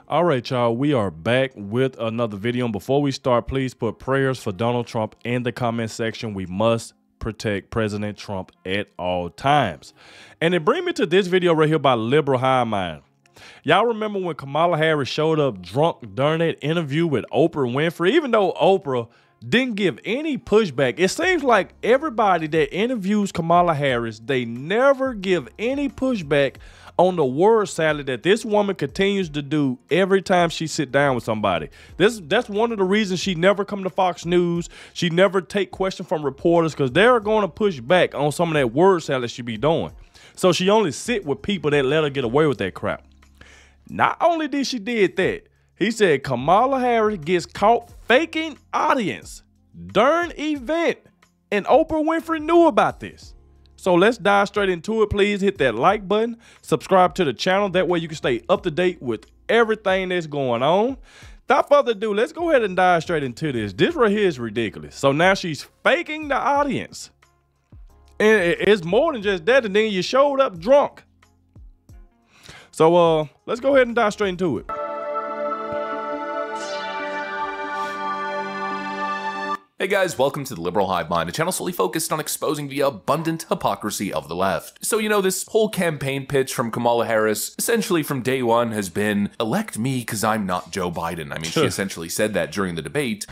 All right, y'all, we are back with another video. And before we start, please put prayers for Donald Trump in the comment section. We must protect President Trump at all times. And it brings me to this video right here by Liberal High Mind. Y'all remember when Kamala Harris showed up drunk during that interview with Oprah Winfrey? Even though Oprah didn't give any pushback, it seems like everybody that interviews Kamala Harris, they never give any pushback on the word salad that this woman continues to do every time she sit down with somebody. That's one of the reasons she never come to Fox News. She never take questions from reporters because they're going to push back on some of that word salad she be doing. So she only sit with people that let her get away with that crap. Not only did she did that, he said Kamala Harris gets caught faking audience during event, and Oprah Winfrey knew about this. So let's dive straight into it. Please hit that like button, subscribe to the channel. That way you can stay up to date with everything that's going on. Without further ado, let's go ahead and dive straight into this. This right here is ridiculous. So now she's faking the audience. And it's more than just that, and then you showed up drunk. So let's go ahead and dive straight into it. Hey guys, welcome to the Liberal Hive Mind, a channel solely focused on exposing the abundant hypocrisy of the left. So, you know, this whole campaign pitch from Kamala Harris, essentially from day one, has been, elect me because I'm not Joe Biden. I mean, she essentially said that during the debate.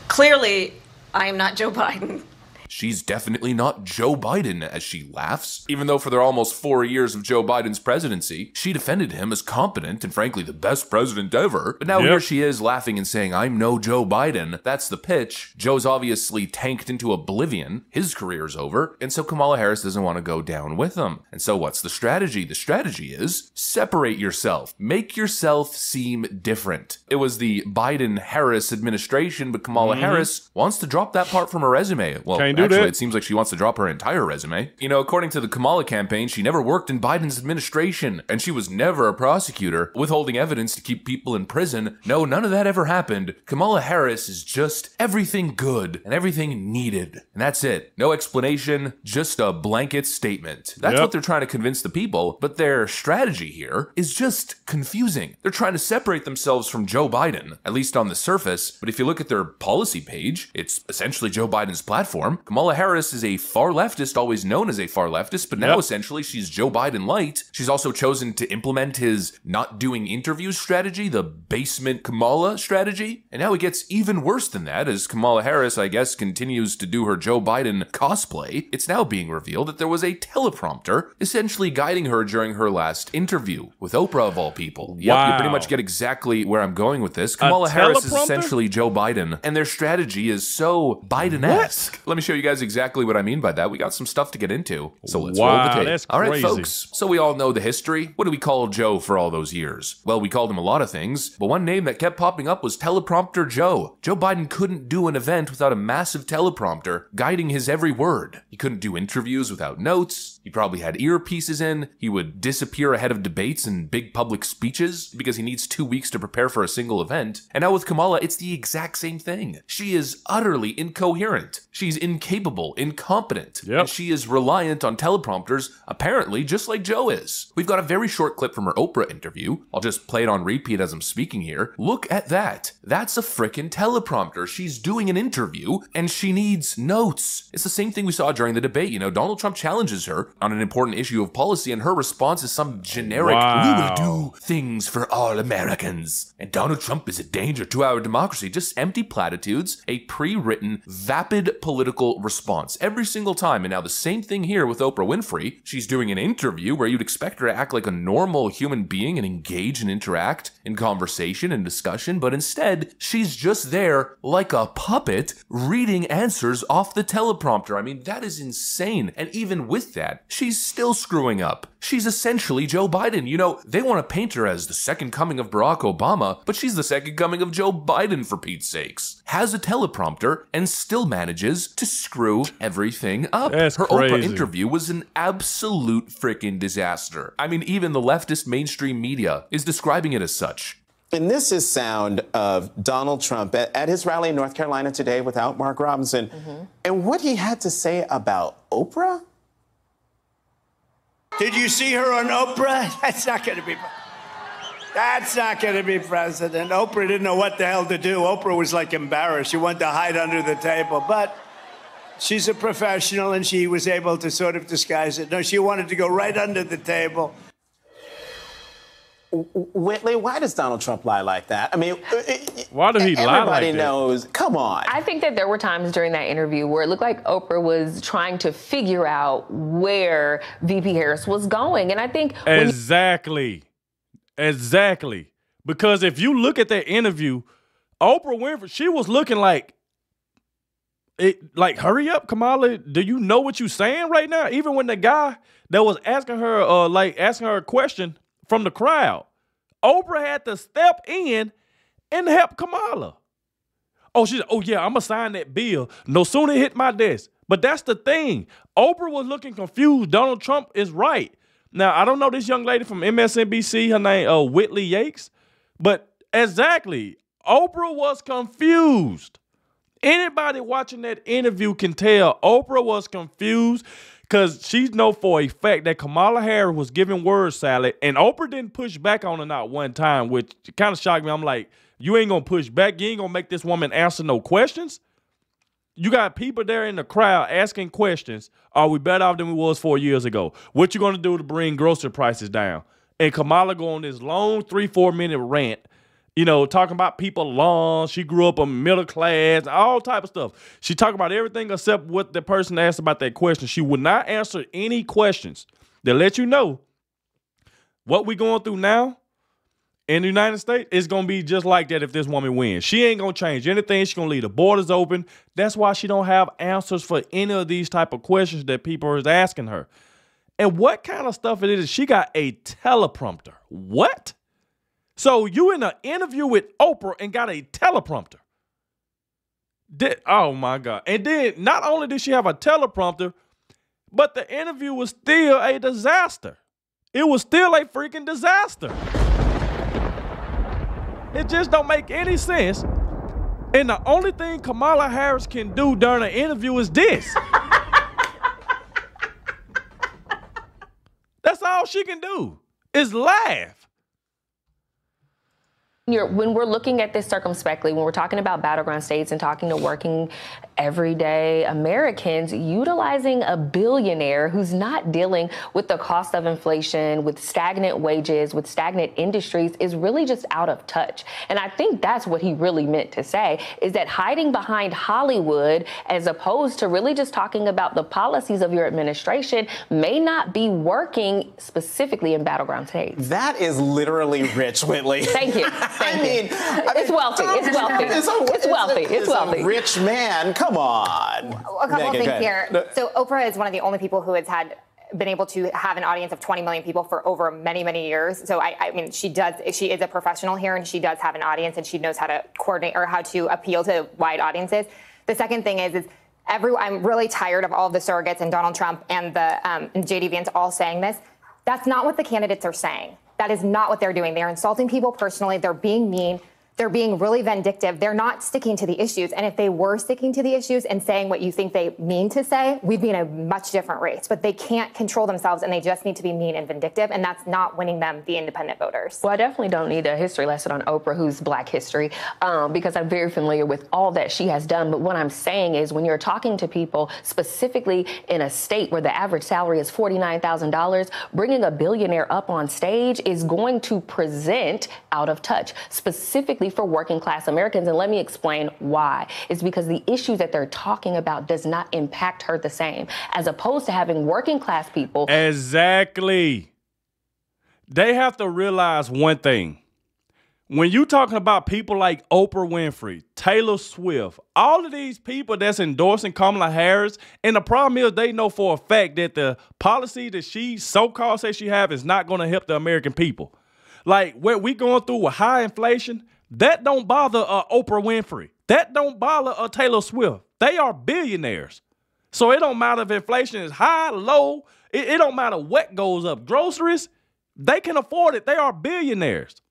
Clearly, I am not Joe Biden. She's definitely not Joe Biden, as she laughs. Even though for their almost 4 years of Joe Biden's presidency, she defended him as competent and frankly the best president ever. But now here she is laughing and saying, I'm no Joe Biden. That's the pitch. Joe's obviously tanked into oblivion. His career's over. And so Kamala Harris doesn't want to go down with him. And so what's the strategy? The strategy is separate yourself. Make yourself seem different. It was the Biden-Harris administration, but Kamala Harris wants to drop that part from her resume. Well, actually, it seems like she wants to drop her entire resume. You know, according to the Kamala campaign, she never worked in Biden's administration, and she was never a prosecutor, withholding evidence to keep people in prison. No, none of that ever happened. Kamala Harris is just everything good and everything needed. And that's it. No explanation, just a blanket statement. That's what they're trying to convince the people, but their strategy here is just confusing. They're trying to separate themselves from Joe Biden, at least on the surface, but if you look at their policy page, it's essentially Joe Biden's platform. Kamala Harris is a far leftist, always known as a far leftist, but now essentially she's Joe Biden light. She's also chosen to implement his not doing interviews strategy, the basement Kamala strategy. And now it gets even worse than that as Kamala Harris, I guess, continues to do her Joe Biden cosplay. It's now being revealed that there was a teleprompter essentially guiding her during her last interview with Oprah of all people. Yep, you pretty much get exactly where I'm going with this. Kamala Harris is essentially Joe Biden, and their strategy is so Biden-esque. Let me show you guys exactly what I mean by that. We got some stuff to get into, so let's roll the tape. That's all right, crazy. folks, so we all know the history. What do we call Joe for all those years? Well, we called him a lot of things, but one name that kept popping up was Teleprompter Joe. Joe Biden couldn't do an event without a massive teleprompter guiding his every word. He couldn't do interviews without notes. He probably had earpieces in. He would disappear ahead of debates and big public speeches because he needs 2 weeks to prepare for a single event. And now with Kamala, it's the exact same thing. She is utterly incoherent. She's incapable, incompetent, and she is reliant on teleprompters, apparently just like Joe is. We've got a very short clip from her Oprah interview. I'll just play it on repeat as I'm speaking here. Look at that. That's a frickin' teleprompter. She's doing an interview, and she needs notes. It's the same thing we saw during the debate. You know, Donald Trump challenges her on an important issue of policy, and her response is some generic, we will do things for all Americans, and Donald Trump is a danger to our democracy. Just empty platitudes, a pre-written, vapid political response every single time. And now the same thing here with Oprah Winfrey. She's doing an interview where you'd expect her to act like a normal human being and engage and interact in conversation and discussion, but instead she's just there like a puppet reading answers off the teleprompter. I mean, that is insane. And even with that, she's still screwing up. She's essentially Joe Biden. You know, they want to paint her as the second coming of Barack Obama, but she's the second coming of Joe Biden, for Pete's sakes. Has a teleprompter and still manages to screw everything up. That's her crazy. Oprah interview was an absolute freaking disaster. I mean, even the leftist mainstream media is describing it as such. And this is sound of Donald Trump at his rally in North Carolina today without Mark Robinson. And what he had to say about Oprah? Did you see her on Oprah? That's not going to be... That's not going to be president. Oprah didn't know what the hell to do. Oprah was like embarrassed. She wanted to hide under the table. But she's a professional, and she was able to sort of disguise it. No, she wanted to go right under the table. Whitley, why does Donald Trump lie like that? I mean, why did he lie like that? Everybody knows. Come on. I think that there were times during that interview where it looked like Oprah was trying to figure out where VP Harris was going. And I think Exactly. Because if you look at that interview, Oprah Winfrey, she was looking like, hurry up, Kamala. Do you know what you're saying right now? Even when the guy that was asking her, asking her a question from the crowd, Oprah had to step in and help Kamala. Oh, she said, oh yeah, I'm gonna sign that bill no sooner it hit my desk. But that's the thing. Oprah was looking confused. Donald Trump is right. Now, I don't know this young lady from MSNBC, her name Whitley Yates, but exactly, Oprah was confused. Anybody watching that interview can tell Oprah was confused because she know for a fact that Kamala Harris was giving word salad, and Oprah didn't push back on her not one time, which kind of shocked me. I'm like, you ain't going to push back? You ain't going to make this woman answer no questions? You got people there in the crowd asking questions. Are we better off than we was 4 years ago? What you going to do to bring grocery prices down? And Kamala go on this long 3-4 minute rant, you know, talking about people long. She grew up in middle class, all type of stuff. She talked about everything except what the person asked about that question. She would not answer any questions. They let you know what we going through now in the United States is going to be just like that if this woman wins. She ain't going to change anything. She's going to leave the borders open. That's why she don't have answers for any of these type of questions that people is asking her. And what kind of stuff it is? She got a teleprompter. What? So you in an interview with Oprah and got a teleprompter. Oh, my God. And then not only did she have a teleprompter, but the interview was still a disaster. It was still a freaking disaster. It just don't make any sense. And the only thing Kamala Harris can do during an interview is this. That's all she can do is laugh. When we're looking at this circumspectly, when we're talking about battleground states and talking to working everyday Americans, utilizing a billionaire who's not dealing with the cost of inflation, with stagnant wages, with stagnant industries is really just out of touch. And I think that's what he really meant to say, is that hiding behind Hollywood as opposed to really just talking about the policies of your administration may not be working specifically in battleground states. That is literally rich, Whitley. Thank you. It's wealthy. It's wealthy. It's wealthy. It's wealthy. Rich man, come on. A couple of things here. So Oprah is one of the only people who has been able to have an audience of 20 million people for over many, many years. So I mean, she is a professional here, and she does have an audience, and she knows how to coordinate or how to appeal to wide audiences. The second thing is I'm really tired of all of the surrogates and Donald Trump and the JD Vance all saying this. That's not what the candidates are saying. That is not what they're doing. They're insulting people personally. They're being mean. They're being really vindictive. They're not sticking to the issues. And if they were sticking to the issues and saying what you think they mean to say, we'd be in a much different race. But they can't control themselves, and they just need to be mean and vindictive. And that's not winning them the independent voters. Well, I definitely don't need a history lesson on Oprah, who's Black history, because I'm very familiar with all that she has done. But what I'm saying is when you're talking to people specifically in a state where the average salary is $49,000, bringing a billionaire up on stage is going to present out of touch, specifically for working class Americans. And let me explain why. It's because the issues that they're talking about does not impact her the same, as opposed to having working class people. Exactly. They have to realize one thing. When you talking about people like Oprah Winfrey, Taylor Swift, all of these people that's endorsing Kamala Harris, and the problem is they know for a fact that the policy that she so-called says she have is not going to help the American people. Like what we going through with high inflation, that don't bother Oprah Winfrey. That don't bother Taylor Swift. They are billionaires. So it don't matter if inflation is high, low. It don't matter what goes up. Groceries, they can afford it. They are billionaires.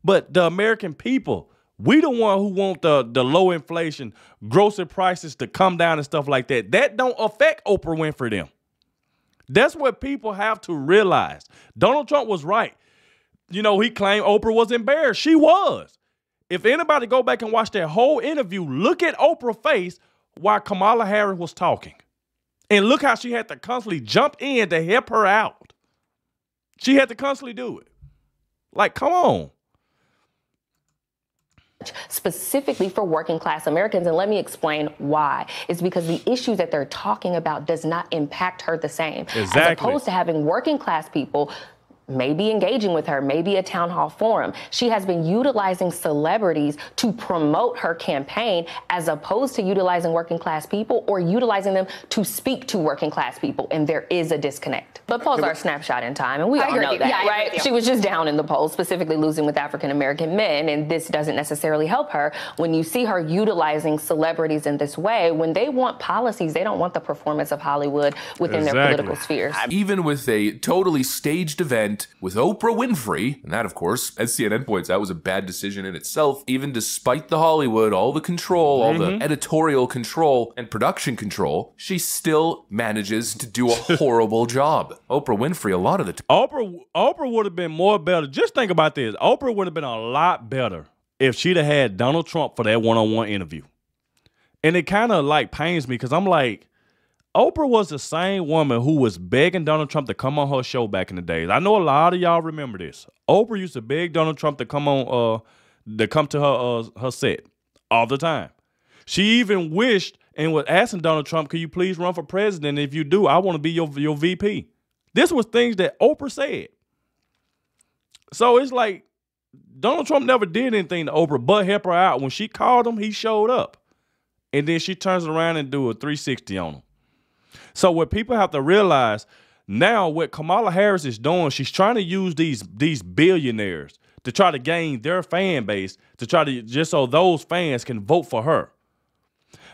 But the American people, we the one who want the low inflation, grocery prices to come down and stuff like that. That don't affect Oprah Winfrey them. That's what people have to realize. Donald Trump was right. you know, he claimed Oprah was embarrassed. She was. If anybody go back and watch that whole interview, look at Oprah's face while Kamala Harris was talking. And look how she had to constantly jump in to help her out. She had to constantly do it. Like, come on. Specifically for working class Americans, and let me explain why. It's because the issues that they're talking about does not impact her the same. Exactly. As opposed to having working class people maybe engaging with her, maybe a town hall forum. She has been utilizing celebrities to promote her campaign as opposed to utilizing working class people or utilizing them to speak to working class people. And there is a disconnect. But polls are a snapshot in time, and we all know that, right? She was just down in the polls, specifically losing with African-American men, and this doesn't necessarily help her. When you see her utilizing celebrities in this way, when they want policies, they don't want the performance of Hollywood within their political spheres. Even with a totally staged event with Oprah Winfrey, and that, of course, as CNN points out, was a bad decision in itself, even despite the Hollywood, all the control, all the editorial control and production control, she still manages to do a horrible job. Oprah Winfrey, a lot of the time. Oprah would have been more better. Just think about this. Oprah would have been a lot better if she'd have had Donald Trump for that one-on-one interview. And it kind of like pains me because I'm like, Oprah was the same woman who was begging Donald Trump to come on her show back in the days. I know a lot of y'all remember this. Oprah used to beg Donald Trump to come on, to come to her set all the time. She even wished and was asking Donald Trump, "Can you please run for president? If you do, I want to be your VP." This was things that Oprah said. So it's like Donald Trump never did anything to Oprah but help her out. When she called him, he showed up, and then she turns around and do a 360 on him. So what people have to realize now, what Kamala Harris is doing, she's trying to use these billionaires to try to gain their fan base, to try to just so those fans can vote for her.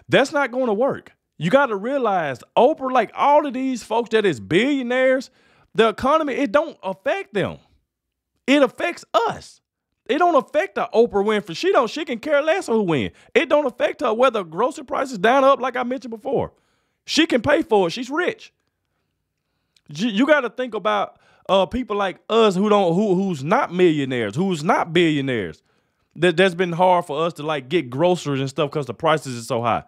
That's not going to work. You got to realize Oprah, like all of these folks that is billionaires, the economy, it don't affect them. It affects us. It don't affect the Oprah Winfrey. She can care less who win. It don't affect her whether grocery prices down or up, like I mentioned before. She can pay for it. She's rich. You got to think about people like us who's not millionaires, who's not billionaires. That's been hard for us to like get groceries and stuff because the prices are so high.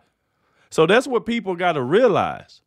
So that's what people got to realize.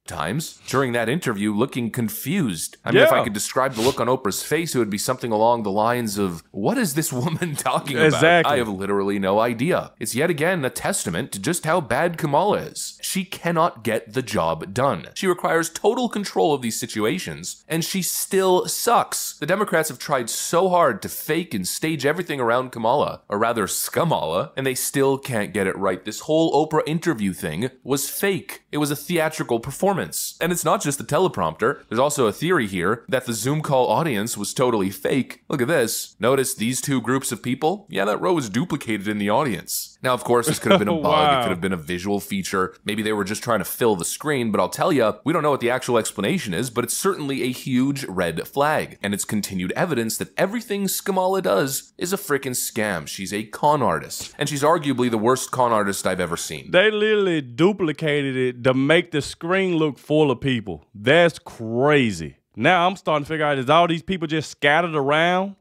Times during that interview looking confused. I mean, if I could describe the look on Oprah's face, it would be something along the lines of, what is this woman talking about? Exactly. I have literally no idea. It's yet again a testament to just how bad Kamala is. She cannot get the job done. She requires total control of these situations, and she still sucks. The Democrats have tried so hard to fake and stage everything around Kamala, or rather Scamala, and they still can't get it right. This whole Oprah interview thing was fake. It was a theatrical performance. And it's not just the teleprompter. There's also a theory here that the Zoom call audience was totally fake. Look at this. Notice these two groups of people? Yeah, that row was duplicated in the audience. Now, of course, this could have been a bug. Wow. It could have been a visual feature. Maybe they were just trying to fill the screen, but I'll tell you, we don't know what the actual explanation is, but it's certainly a huge red flag. And it's continued evidence that everything Scamala does is a freaking scam. She's a con artist. And she's arguably the worst con artist I've ever seen. They literally duplicated it to make the screen look full of people. That's crazy. Now I'm starting to figure out, is all these people just scattered around?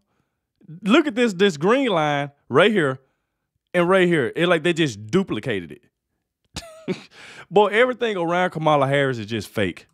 Look at this green line right here and right here. It's like they just duplicated it. Boy, everything around Kamala Harris is just fake.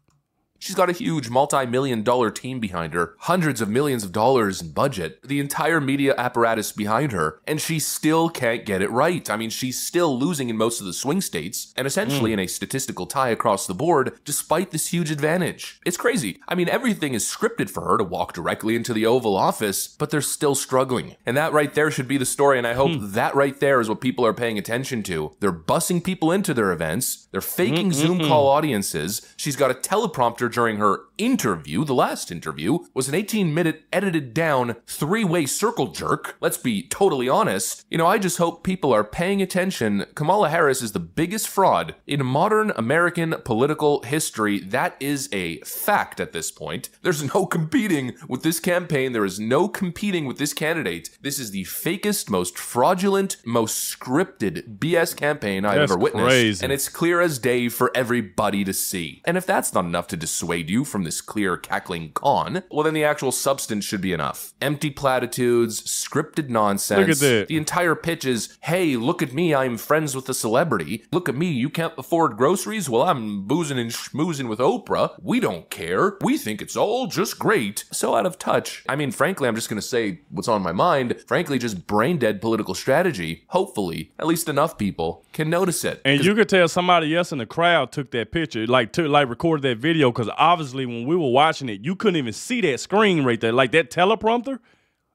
She's got a huge multi-million-dollar team behind her, hundreds of millions of dollars in budget, the entire media apparatus behind her, and she still can't get it right. I mean, she's still losing in most of the swing states, and essentially in a statistical tie across the board, despite this huge advantage. It's crazy. I mean, everything is scripted for her to walk directly into the Oval Office, but they're still struggling. And that right there should be the story, and I hope that right there is what people are paying attention to. They're bussing people into their events, they're faking Zoom call audiences, she's got a teleprompter during her interview. The last interview was an 18-minute edited down three-way circle jerk. Let's be totally honest. You know, I just hope people are paying attention. Kamala Harris is the biggest fraud in modern American political history. That is a fact at this point. There's no competing with this campaign. There is no competing with this candidate. This is the fakest, most fraudulent, most scripted BS campaign I've ever witnessed. Crazy. And it's clear as day for everybody to see. And if that's not enough to dissuade dissuade you from this clear, cackling con, well, then the actual substance should be enough. Empty platitudes, scripted nonsense. Look at that. The entire pitch is, hey, look at me, I'm friends with a celebrity. Look at me, you can't afford groceries? Well, I'm boozing and schmoozing with Oprah. We don't care. We think it's all just great. So out of touch. I mean, frankly, I'm just gonna say what's on my mind. Frankly, just brain dead political strategy. Hopefully, at least enough people can notice it. And you could tell somebody else in the crowd took that picture, like recorded that video, because obviously when we were watching it, you couldn't even see that screen right there, like that teleprompter.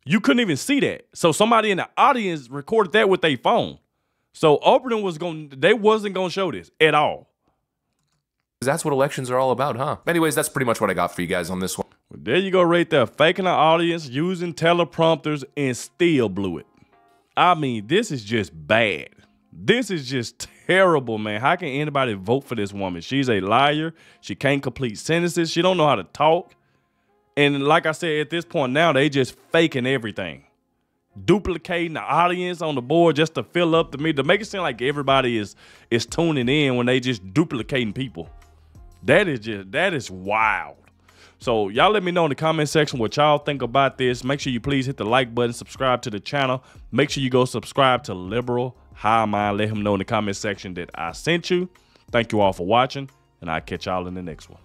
You couldn't even see that. So somebody in the audience recorded that with their phone. So Oprah they wasn't gonna show this at all. That's what elections are all about, huh? Anyways, that's pretty much what I got for you guys on this one. Well, there you go right there, faking the audience, using teleprompters, and still blew it. I mean, this is just bad. This is just terrible, man. How can anybody vote for this woman? She's a liar. She can't complete sentences. She don't know how to talk. And like I said, at this point now, they just faking everything. Duplicating the audience on the board just to fill up the media, to make it seem like everybody is tuning in when they just duplicating people. That is wild. So y'all let me know in the comment section what y'all think about this. Make sure you please hit the like button, subscribe to the channel. Make sure you go subscribe to Liberal High Mind. Let him know in the comment section that I sent you. Thank you all for watching, and I'll catch y'all in the next one.